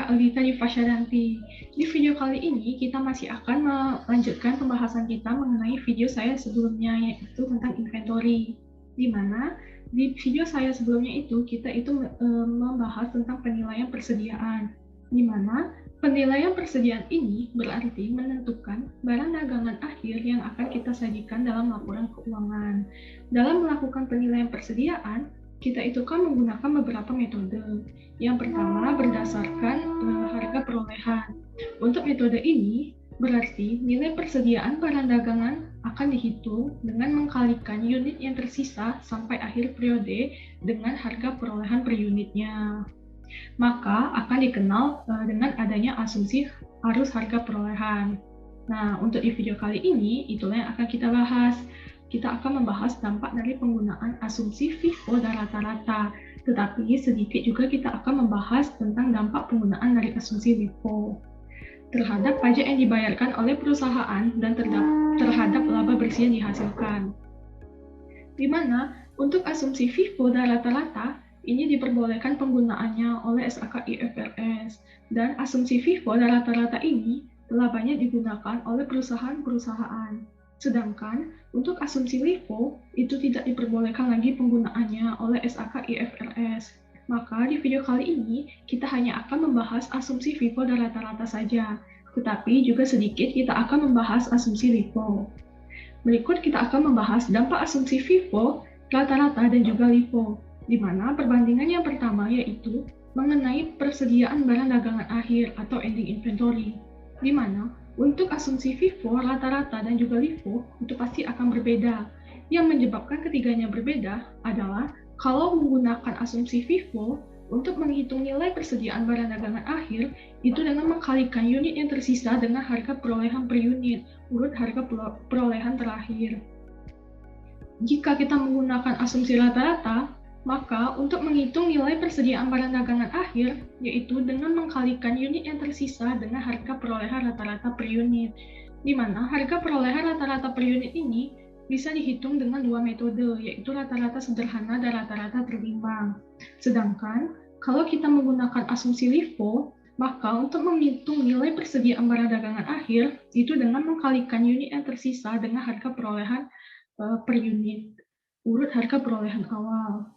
saya Alita Difasyadanti. Di video kali ini kita masih akan melanjutkan pembahasan kita mengenai video saya sebelumnya, yaitu tentang inventory. Di mana di video saya sebelumnya itu kita membahas tentang penilaian persediaan. Di mana penilaian persediaan ini berarti menentukan barang dagangan akhir yang akan kita sajikan dalam laporan keuangan. Dalam melakukan penilaian persediaan, kita itu kan menggunakan beberapa metode. Yang pertama berdasarkan harga perolehan. Untuk metode ini berarti nilai persediaan barang dagangan akan dihitung dengan mengkalikan unit yang tersisa sampai akhir periode dengan harga perolehan per unitnya. Maka akan dikenal dengan adanya asumsi arus harga perolehan. Nah, untuk di video kali ini itulah yang akan kita bahas. Kita akan membahas dampak dari penggunaan asumsi FIFO dan rata-rata. Tetapi sedikit juga kita akan membahas tentang dampak penggunaan dari asumsi FIFO terhadap pajak yang dibayarkan oleh perusahaan dan terhadap laba bersih yang dihasilkan. Di mana untuk asumsi FIFO dan rata-rata ini diperbolehkan penggunaannya oleh SAK IFRS, dan asumsi FIFO dan rata-rata ini telah banyak digunakan oleh perusahaan-perusahaan. Sedangkan untuk asumsi LIFO itu tidak diperbolehkan lagi penggunaannya oleh SAK IFRS. Maka di video kali ini kita hanya akan membahas asumsi FIFO dan rata-rata saja, tetapi juga sedikit kita akan membahas asumsi LIFO. Berikut kita akan membahas dampak asumsi FIFO, rata-rata, dan juga LIFO, di mana perbandingan yang pertama yaitu mengenai persediaan barang dagangan akhir atau ending inventory, di mana untuk asumsi FIFO, rata-rata, dan juga LIFO itu pasti akan berbeda. Yang menyebabkan ketiganya berbeda adalah kalau menggunakan asumsi FIFO untuk menghitung nilai persediaan barang dagangan akhir itu dengan mengkalikan unit yang tersisa dengan harga perolehan per unit, urut harga perolehan terakhir. Jika kita menggunakan asumsi rata-rata, maka untuk menghitung nilai persediaan barang dagangan akhir, yaitu dengan mengkalikan unit yang tersisa dengan harga perolehan rata-rata per unit, di mana harga perolehan rata-rata per unit ini bisa dihitung dengan dua metode, yaitu rata-rata sederhana dan rata-rata tertimbang. Sedangkan, kalau kita menggunakan asumsi LIFO, maka untuk menghitung nilai persediaan barang dagangan akhir, itu dengan mengkalikan unit yang tersisa dengan harga perolehan per unit, urut harga perolehan awal.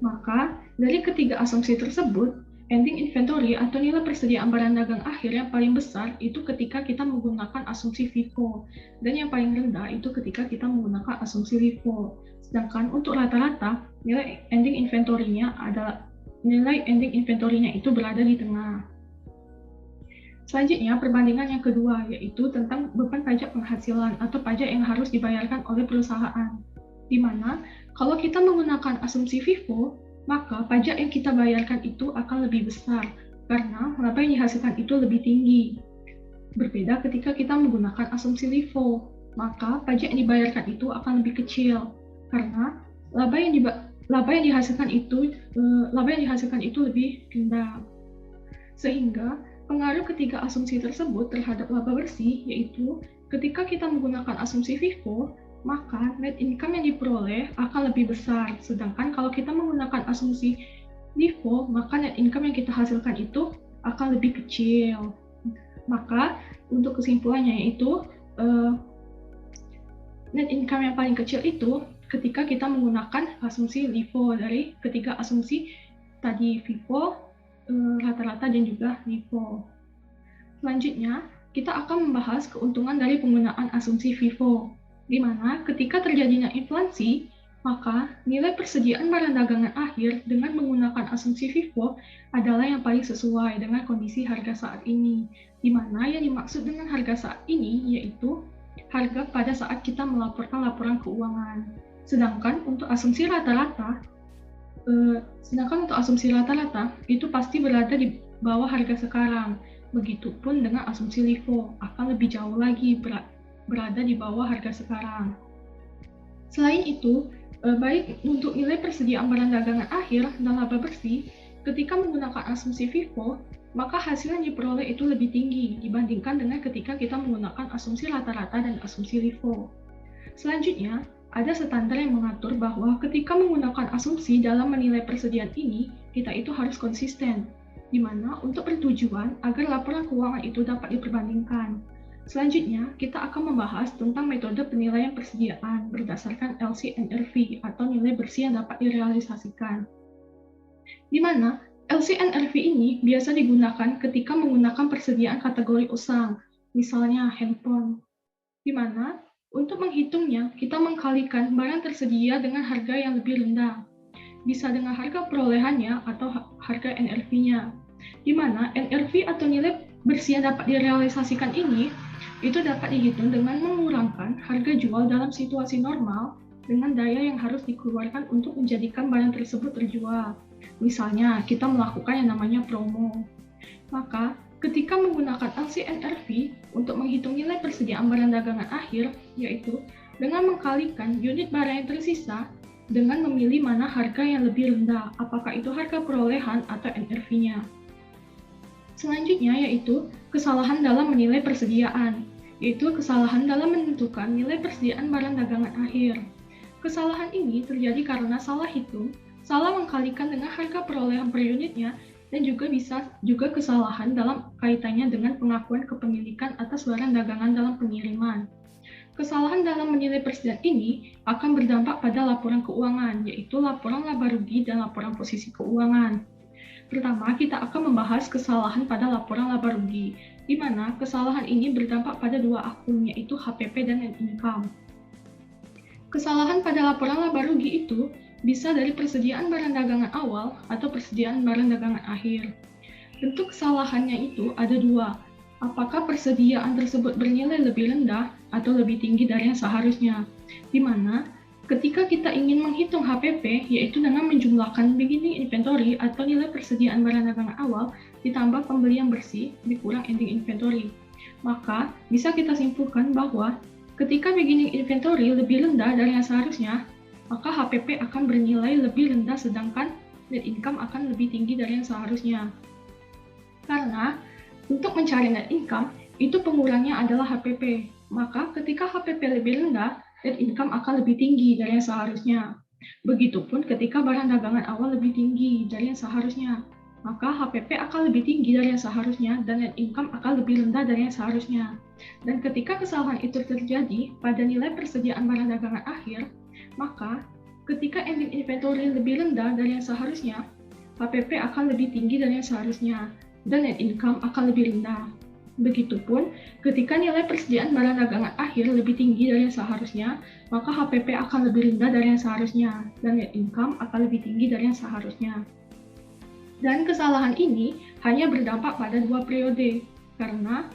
Maka, dari ketiga asumsi tersebut, ending inventory atau nilai persediaan barang dagang akhir yang paling besar itu ketika kita menggunakan asumsi FIFO, dan yang paling rendah itu ketika kita menggunakan asumsi LIFO. Sedangkan untuk rata-rata, nilai ending inventory-nya itu berada di tengah. Selanjutnya, perbandingan yang kedua, yaitu tentang beban pajak penghasilan atau pajak yang harus dibayarkan oleh perusahaan. Di mana kalau kita menggunakan asumsi FIFO, maka pajak yang kita bayarkan itu akan lebih besar karena laba yang dihasilkan itu lebih tinggi. Berbeda ketika kita menggunakan asumsi LIFO, maka pajak yang dibayarkan itu akan lebih kecil karena laba yang dihasilkan itu lebih rendah. Sehingga pengaruh ketiga asumsi tersebut terhadap laba bersih yaitu ketika kita menggunakan asumsi FIFO, maka net income yang diperoleh akan lebih besar. Sedangkan kalau kita menggunakan asumsi LIFO, maka net income yang kita hasilkan itu akan lebih kecil. Maka untuk kesimpulannya yaitu net income yang paling kecil itu ketika kita menggunakan asumsi LIFO dari ketiga asumsi tadi, FIFO, rata-rata, dan juga LIFO. Selanjutnya, kita akan membahas keuntungan dari penggunaan asumsi FIFO, di mana ketika terjadinya inflasi, maka nilai persediaan barang dagangan akhir dengan menggunakan asumsi FIFO adalah yang paling sesuai dengan kondisi harga saat ini, di mana yang dimaksud dengan harga saat ini yaitu harga pada saat kita melaporkan laporan keuangan. Sedangkan untuk asumsi rata-rata itu pasti berada di bawah harga sekarang. Begitupun dengan asumsi LIFO akan lebih jauh lagi berada di bawah harga sekarang. Selain itu, baik untuk nilai persediaan barang dagangan akhir dan laba bersih, ketika menggunakan asumsi FIFO, maka hasil yang diperoleh itu lebih tinggi dibandingkan dengan ketika kita menggunakan asumsi rata-rata dan asumsi LIFO. Selanjutnya, ada standar yang mengatur bahwa ketika menggunakan asumsi dalam menilai persediaan ini, kita itu harus konsisten. di mana untuk bertujuan agar laporan keuangan itu dapat diperbandingkan. Selanjutnya, kita akan membahas tentang metode penilaian persediaan berdasarkan LCNRV atau nilai bersih yang dapat direalisasikan. Di mana LCNRV ini biasa digunakan ketika menggunakan persediaan kategori usang, misalnya handphone. Di mana untuk menghitungnya, kita mengkalikan barang tersedia dengan harga yang lebih rendah. Bisa dengan harga perolehannya atau harga NRV-nya. Di mana NRV atau nilai bersih yang dapat direalisasikan ini, itu dapat dihitung dengan mengurangkan harga jual dalam situasi normal dengan daya yang harus dikeluarkan untuk menjadikan barang tersebut terjual. Misalnya, kita melakukan yang namanya promo. Maka, ketika menggunakan LCNRV untuk menghitung nilai persediaan barang dagangan akhir, yaitu dengan mengkalikan unit barang yang tersisa dengan memilih mana harga yang lebih rendah, apakah itu harga perolehan atau NRV-nya. Selanjutnya yaitu kesalahan dalam menilai persediaan, yaitu kesalahan dalam menentukan nilai persediaan barang dagangan akhir. Kesalahan ini terjadi karena salah hitung, salah mengkalikan dengan harga perolehan per unitnya, dan bisa juga kesalahan dalam kaitannya dengan pengakuan kepemilikan atas barang dagangan dalam pengiriman. Kesalahan dalam menilai persediaan ini akan berdampak pada laporan keuangan, yaitu laporan laba rugi dan laporan posisi keuangan. Pertama, kita akan membahas kesalahan pada laporan laba rugi, di mana kesalahan ini berdampak pada dua akun, yaitu HPP dan net income. Kesalahan pada laporan laba rugi itu bisa dari persediaan barang dagangan awal atau persediaan barang dagangan akhir. Bentuk kesalahannya itu ada dua. Apakah persediaan tersebut bernilai lebih rendah atau lebih tinggi dari yang seharusnya? Di mana ketika kita ingin menghitung HPP, yaitu dengan menjumlahkan beginning inventory atau nilai persediaan barang dagangan awal ditambah pembelian bersih dikurang ending inventory. Maka bisa kita simpulkan bahwa ketika beginning inventory lebih rendah dari yang seharusnya, maka HPP akan bernilai lebih rendah sedangkan net income akan lebih tinggi dari yang seharusnya. Karena untuk mencari net income, itu pengurangnya adalah HPP. Maka ketika HPP lebih rendah, net income akan lebih tinggi dari yang seharusnya. Begitupun ketika barang dagangan awal lebih tinggi dari yang seharusnya, maka HPP akan lebih tinggi dari yang seharusnya dan net income akan lebih rendah dari yang seharusnya. Dan ketika kesalahan itu terjadi pada nilai persediaan barang dagangan akhir, maka ketika ending inventory lebih rendah dari yang seharusnya, HPP akan lebih tinggi dari yang seharusnya dan net income akan lebih rendah. Begitupun, ketika nilai persediaan barang dagangan akhir lebih tinggi dari yang seharusnya, maka HPP akan lebih rendah dari yang seharusnya, dan net income akan lebih tinggi dari yang seharusnya. Dan kesalahan ini hanya berdampak pada dua periode, karena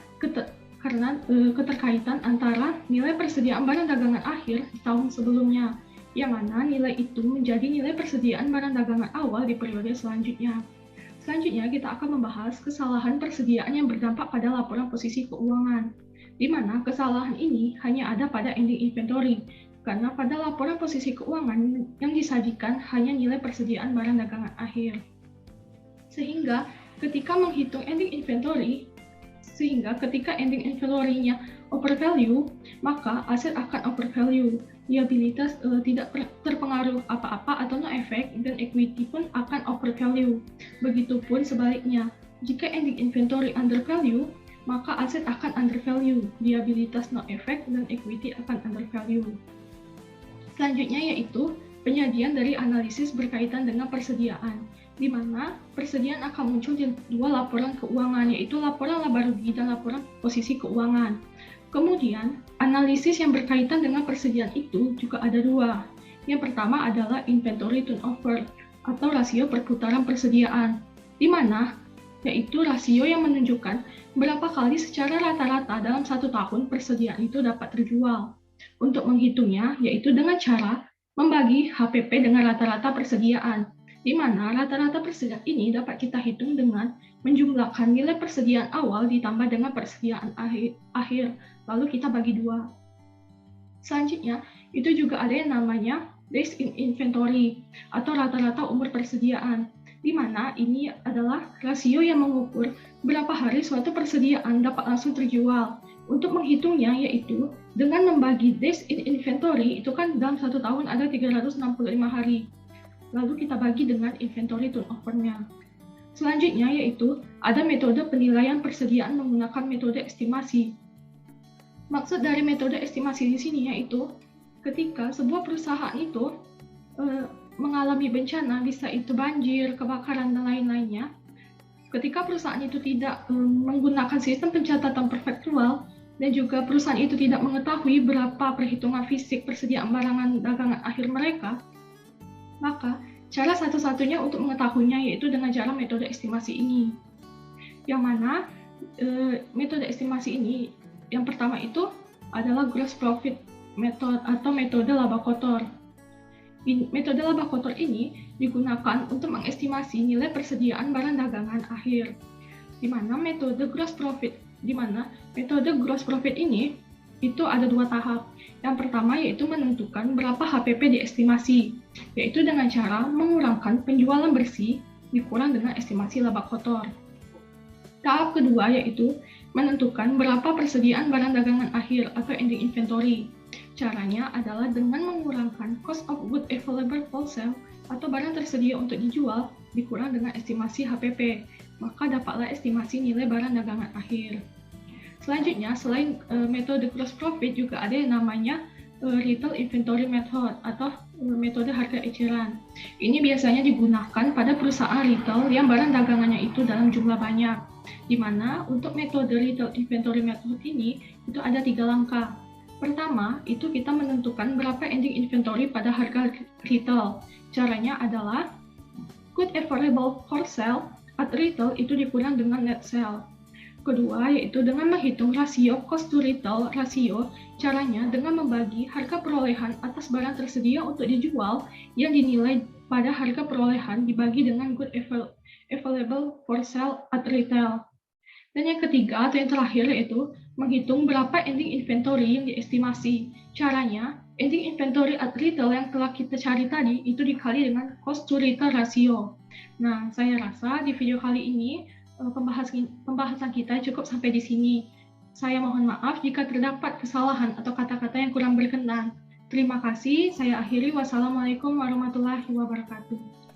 keterkaitan antara nilai persediaan barang dagangan akhir di tahun sebelumnya, yang mana nilai itu menjadi nilai persediaan barang dagangan awal di periode selanjutnya. Selanjutnya, kita akan membahas kesalahan persediaan yang berdampak pada laporan posisi keuangan, di mana kesalahan ini hanya ada pada ending inventory, karena pada laporan posisi keuangan yang disajikan hanya nilai persediaan barang dagangan akhir. Sehingga ketika menghitung ending inventory, ketika ending inventory-nya overvalue, maka aset akan overvalue. Liabilitas tidak terpengaruh apa-apa atau no effect, dan equity pun akan overvalue. Begitupun sebaliknya, jika ending inventory undervalue, maka aset akan undervalue, liabilitas no effect, dan equity akan undervalue. Selanjutnya yaitu penyajian dari analisis berkaitan dengan persediaan, di mana persediaan akan muncul di dua laporan keuangan, yaitu laporan laba rugi dan laporan posisi keuangan. Kemudian, analisis yang berkaitan dengan persediaan itu juga ada dua. Yang pertama adalah inventory turnover atau rasio perputaran persediaan, di mana yaitu rasio yang menunjukkan berapa kali secara rata-rata dalam satu tahun persediaan itu dapat terjual. Untuk menghitungnya, yaitu dengan cara membagi HPP dengan rata-rata persediaan, di mana rata-rata persediaan ini dapat kita hitung dengan menjumlahkan nilai persediaan awal ditambah dengan persediaan akhir, lalu kita bagi dua. Selanjutnya, itu juga ada yang namanya days in inventory atau rata-rata umur persediaan, di mana ini adalah rasio yang mengukur berapa hari suatu persediaan dapat langsung terjual. Untuk menghitungnya yaitu dengan membagi days in inventory, itu kan dalam satu tahun ada 365 hari. Lalu kita bagi dengan inventory turnover-nya. Selanjutnya yaitu ada metode penilaian persediaan menggunakan metode estimasi. Maksud dari metode estimasi di sini yaitu ketika sebuah perusahaan itu mengalami bencana, bisa itu banjir, kebakaran, dan lain-lainnya. Ketika perusahaan itu tidak menggunakan sistem pencatatan perfaktual dan juga perusahaan itu tidak mengetahui berapa perhitungan fisik persediaan barangan dagangan akhir mereka, maka cara satu-satunya untuk mengetahuinya yaitu dengan cara metode estimasi ini. Yang mana metode estimasi ini yang pertama itu adalah gross profit method atau metode laba kotor. Metode laba kotor ini digunakan untuk mengestimasi nilai persediaan barang dagangan akhir. Di mana metode gross profit ini itu ada dua tahap. Yang pertama yaitu menentukan berapa HPP diestimasi, yaitu dengan cara mengurangkan penjualan bersih dikurang dengan estimasi laba kotor. Tahap kedua yaitu menentukan berapa persediaan barang dagangan akhir atau ending inventory. Caranya adalah dengan mengurangkan cost of goods available for sale atau barang tersedia untuk dijual dikurang dengan estimasi HPP, maka dapatlah estimasi nilai barang dagangan akhir. Selanjutnya, selain metode gross profit juga ada yang namanya retail inventory method atau metode harga eceran. Ini biasanya digunakan pada perusahaan retail yang barang dagangannya itu dalam jumlah banyak. Di mana untuk metode retail inventory method ini itu ada 3 langkah. Pertama, itu kita menentukan berapa ending inventory pada harga retail. Caranya adalah good available for sale at retail itu dikurang dengan net sale. Kedua, yaitu dengan menghitung rasio cost to retail ratio. Caranya dengan membagi harga perolehan atas barang tersedia untuk dijual yang dinilai pada harga perolehan dibagi dengan good available for sale at retail. Dan yang ketiga atau yang terakhir yaitu menghitung berapa ending inventory yang diestimasi. Caranya, ending inventory at retail yang telah kita cari tadi itu dikali dengan cost to retail ratio. Nah, saya rasa di video kali ini pembahasan kita cukup sampai di sini. Saya mohon maaf jika terdapat kesalahan atau kata-kata yang kurang berkenan. Terima kasih, saya akhiri. Wassalamualaikum warahmatullahi wabarakatuh.